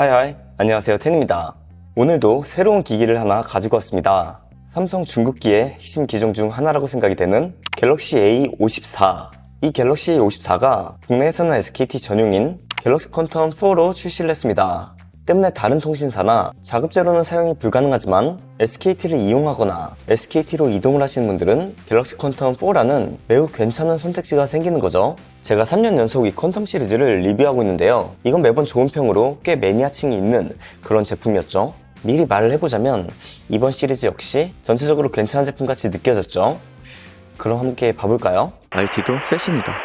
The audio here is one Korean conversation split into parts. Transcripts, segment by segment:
하이하이, 안녕하세요, 텐입니다. 오늘도 새로운 기기를 하나 가지고 왔습니다. 삼성 중국기의 핵심 기종 중 하나라고 생각이 되는 갤럭시 A54. 이 갤럭시 A54가 국내에서는 SKT 전용인 갤럭시 퀀텀 4로 출시를 했습니다. 때문에 다른 통신사나 자급제로는 사용이 불가능하지만 SKT를 이용하거나 SKT로 이동을 하시는 분들은 갤럭시 퀀텀 4라는 매우 괜찮은 선택지가 생기는 거죠. 제가 3년 연속 이 퀀텀 시리즈를 리뷰하고 있는데요. 이건 매번 좋은 평으로 꽤 매니아층이 있는 그런 제품이었죠. 미리 말을 해보자면 이번 시리즈 역시 전체적으로 괜찮은 제품같이 느껴졌죠. 그럼 함께 봐볼까요? IT도 패션이다.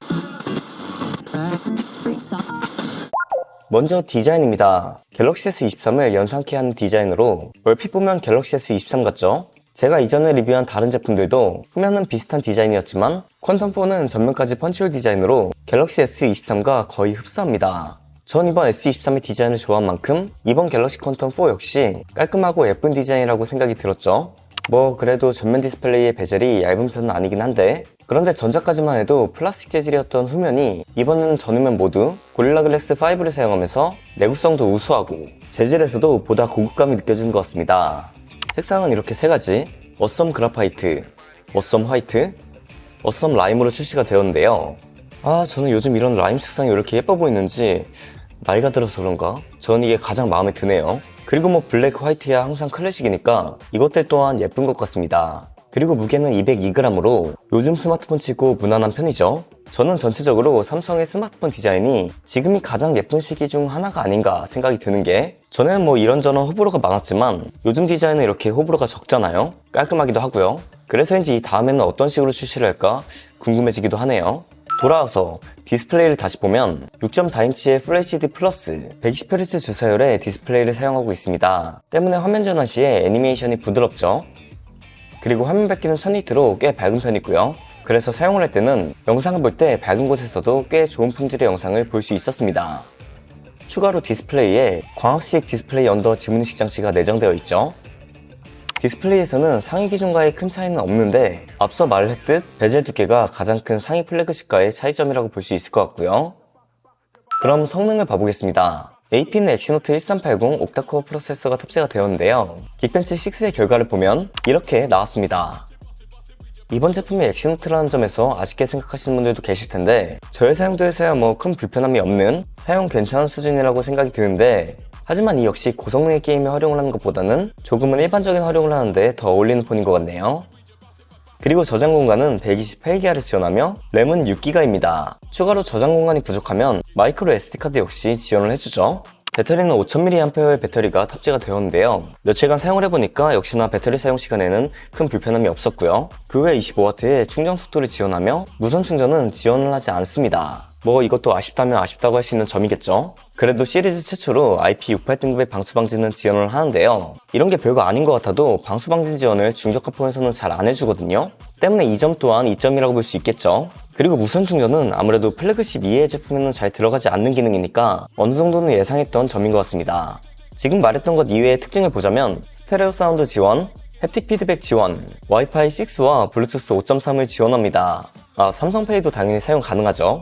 먼저 디자인입니다. 갤럭시 S23을 연상케 하는 디자인으로 얼핏 보면 갤럭시 S23 같죠? 제가 이전에 리뷰한 다른 제품들도 후면은 비슷한 디자인이었지만 퀀텀4는 전면까지 펀치홀 디자인으로 갤럭시 S23과 거의 흡사합니다. 전 이번 S23의 디자인을 좋아한 만큼 이번 갤럭시 퀀텀4 역시 깔끔하고 예쁜 디자인이라고 생각이 들었죠. 그래도 전면 디스플레이의 베젤이 얇은 편은 아니긴 한데, 그런데 전작까지만 해도 플라스틱 재질이었던 후면이 이번에는 전후면 모두 고릴라 글래스 5를 사용하면서 내구성도 우수하고 재질에서도 보다 고급감이 느껴지는 것 같습니다. 색상은 이렇게 세 가지, 어썸 그라파이트, 어썸 화이트, 어썸 라임으로 출시가 되었는데요. 저는 요즘 이런 라임 색상이 왜 이렇게 예뻐 보이는지 나이가 들어서 그런가? 저는 이게 가장 마음에 드네요. 그리고 블랙 화이트야 항상 클래식이니까 이것들 또한 예쁜 것 같습니다. 그리고 무게는 202g으로 요즘 스마트폰 치고 무난한 편이죠. 저는 전체적으로 삼성의 스마트폰 디자인이 지금이 가장 예쁜 시기 중 하나가 아닌가 생각이 드는 게, 전에는 이런저런 호불호가 많았지만 요즘 디자인은 이렇게 호불호가 적잖아요. 깔끔하기도 하고요. 그래서인지 다음에는 어떤 식으로 출시를 할까 궁금해지기도 하네요. 돌아와서 디스플레이를 다시 보면 6.4인치의 FHD 플러스 120Hz 주사율의 디스플레이를 사용하고 있습니다. 때문에 화면 전환 시에 애니메이션이 부드럽죠. 그리고 화면 밝기는 1000니트로 꽤 밝은 편이고요. 그래서 사용을 할 때는 영상을 볼 때 밝은 곳에서도 꽤 좋은 품질의 영상을 볼 수 있었습니다. 추가로 디스플레이에 광학식 디스플레이 언더 지문인식 장치가 내장되어 있죠. 디스플레이에서는 상위 기종과의 큰 차이는 없는데, 앞서 말했듯 베젤 두께가 가장 큰 상위 플래그십과의 차이점이라고 볼 수 있을 것 같고요. 그럼 성능을 봐보겠습니다. AP는 엑시노트 1380 옥타코어 프로세서가 탑재가 되었는데요. 긱벤치 6의 결과를 보면 이렇게 나왔습니다. 이번 제품이 엑시노트라는 점에서 아쉽게 생각하시는 분들도 계실 텐데, 저의 사용도에서야 큰 불편함이 없는 사용 괜찮은 수준이라고 생각이 드는데, 하지만 이 역시 고성능의 게임에 활용을 하는 것보다는 조금은 일반적인 활용을 하는데 더 어울리는 폰인 것 같네요. 그리고 저장 공간은 128기가를 지원하며 램은 6기가입니다. 추가로 저장 공간이 부족하면 마이크로 SD카드 역시 지원을 해주죠. 배터리는 5000mAh의 배터리가 탑재가 되었는데요. 며칠간 사용을 해보니까 역시나 배터리 사용 시간에는 큰 불편함이 없었고요. 그 외 25W의 충전 속도를 지원하며 무선 충전은 지원을 하지 않습니다. 이것도 아쉽다면 아쉽다고 할 수 있는 점이겠죠. 그래도 시리즈 최초로 IP68 등급의 방수 방지는 지원을 하는데요. 이런 게 별거 아닌 것 같아도 방수 방지 지원을 중저가 폰에서는 잘 안 해주거든요. 때문에 이 점 또한 이점이라고 볼 수 있겠죠. 그리고 무선 충전은 아무래도 플래그십 이외의 제품에는 잘 들어가지 않는 기능이니까 어느 정도는 예상했던 점인 것 같습니다. 지금 말했던 것 이외의 특징을 보자면 스테레오 사운드 지원, 햅틱 피드백 지원, 와이파이 6와 블루투스 5.3을 지원합니다. 삼성페이도 당연히 사용 가능하죠.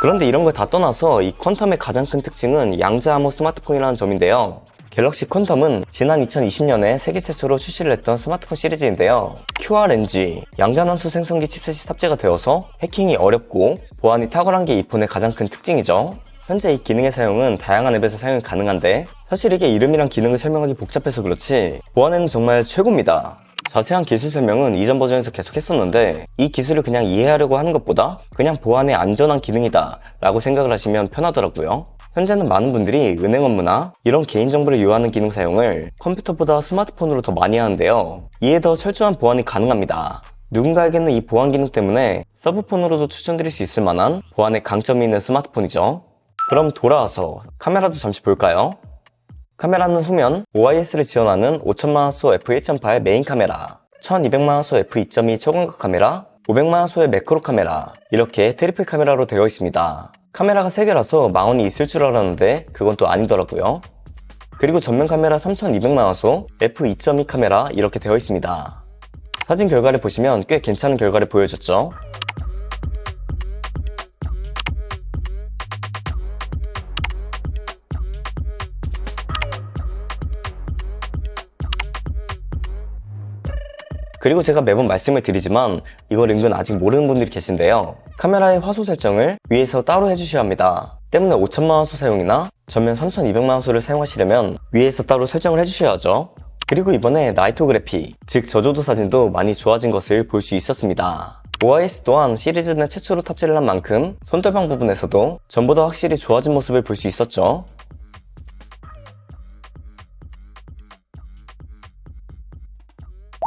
그런데 이런 걸 다 떠나서 이 퀀텀의 가장 큰 특징은 양자 암호 스마트폰이라는 점인데요. 갤럭시 퀀텀은 지난 2020년에 세계 최초로 출시를 했던 스마트폰 시리즈인데요. QRNG, 양자난수 생성기 칩셋이 탑재가 되어서 해킹이 어렵고 보안이 탁월한 게 이 폰의 가장 큰 특징이죠. 현재 이 기능의 사용은 다양한 앱에서 사용이 가능한데, 사실 이게 이름이랑 기능을 설명하기 복잡해서 그렇지 보안에는 정말 최고입니다. 자세한 기술 설명은 이전 버전에서 계속 했었는데, 이 기술을 그냥 이해하려고 하는 것보다 그냥 보안에 안전한 기능이다 라고 생각을 하시면 편하더라고요. 현재는 많은 분들이 은행 업무나 이런 개인정보를 요하는 기능 사용을 컴퓨터보다 스마트폰으로 더 많이 하는데요. 이에 더 철저한 보안이 가능합니다. 누군가에게는 이 보안 기능 때문에 서브폰으로도 추천드릴 수 있을 만한 보안의 강점이 있는 스마트폰이죠. 그럼 돌아와서 카메라도 잠시 볼까요? 카메라는 후면 OIS를 지원하는 5000만화소 f1.8 메인 카메라, 1200만화소 f2.2 초광각 카메라, 500만화소의 매크로 카메라, 이렇게 트리플 카메라로 되어 있습니다. 카메라가 3개라서 망원이 있을 줄 알았는데 그건 또 아니더라고요. 그리고 전면 카메라 3200만화소 f2.2 카메라 이렇게 되어 있습니다. 사진 결과를 보시면 꽤 괜찮은 결과를 보여줬죠. 그리고 제가 매번 말씀을 드리지만 이걸 은근 아직 모르는 분들이 계신데요. 카메라의 화소 설정을 위에서 따로 해주셔야 합니다. 때문에 5000만 화소 사용이나 전면 3200만 화소를 사용하시려면 위에서 따로 설정을 해주셔야죠. 그리고 이번에 나이토그래피, 즉 저조도 사진도 많이 좋아진 것을 볼 수 있었습니다. OIS 또한 시리즈 내 최초로 탑재를 한 만큼 손떨방 부분에서도 전보다 확실히 좋아진 모습을 볼 수 있었죠.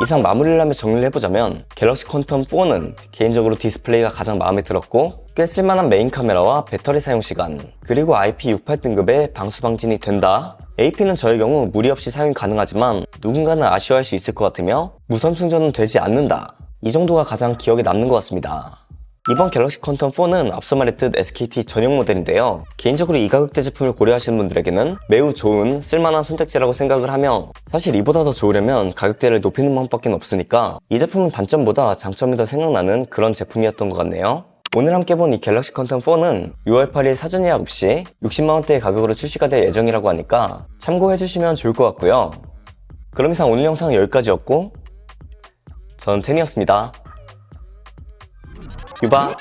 이상 마무리를 하며 정리를 해보자면 갤럭시 퀀텀 4는 개인적으로 디스플레이가 가장 마음에 들었고 꽤 쓸만한 메인 카메라와 배터리 사용 시간, 그리고 IP68 등급의 방수 방진이 된다. AP는 저의 경우 무리 없이 사용이 가능하지만 누군가는 아쉬워할 수 있을 것 같으며 무선 충전은 되지 않는다. 이 정도가 가장 기억에 남는 것 같습니다. 이번 갤럭시 퀀텀 4는 앞서 말했듯 SKT 전용 모델인데요. 개인적으로 이 가격대 제품을 고려하시는 분들에게는 매우 좋은 쓸만한 선택지라고 생각을 하며, 사실 이보다 더 좋으려면 가격대를 높이는 방법밖에 없으니까 이 제품은 단점보다 장점이 더 생각나는 그런 제품이었던 것 같네요. 오늘 함께 본 이 갤럭시 퀀텀 4는 6월 8일 사전 예약 없이 60만원대의 가격으로 출시가 될 예정이라고 하니까 참고해주시면 좋을 것 같고요. 그럼 이상 오늘 영상은 여기까지였고 저는 텐이었습니다. 유바.